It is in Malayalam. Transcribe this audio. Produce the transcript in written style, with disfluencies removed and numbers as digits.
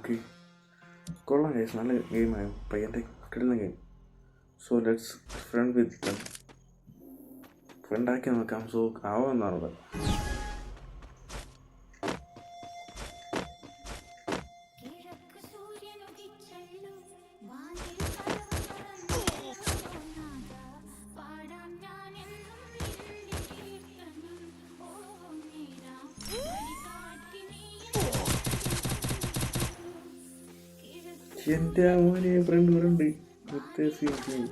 ഓക്കെ, കൊള്ളാം ഗൈസ്, നല്ല ഗെയിമാണ്. പയ്യൻ്റെ കിട്ടുന്ന ഗെയിം. സോ ലെറ്റ്സ് ഫ്രണ്ട് വിത്ത് ദം. ഫ്രണ്ടാക്കി നോക്കാം. സോ ആവുമെന്നാണ്. എൻ്റെ മോനെ ഫ്രണ്ട് വ്യത്യാസം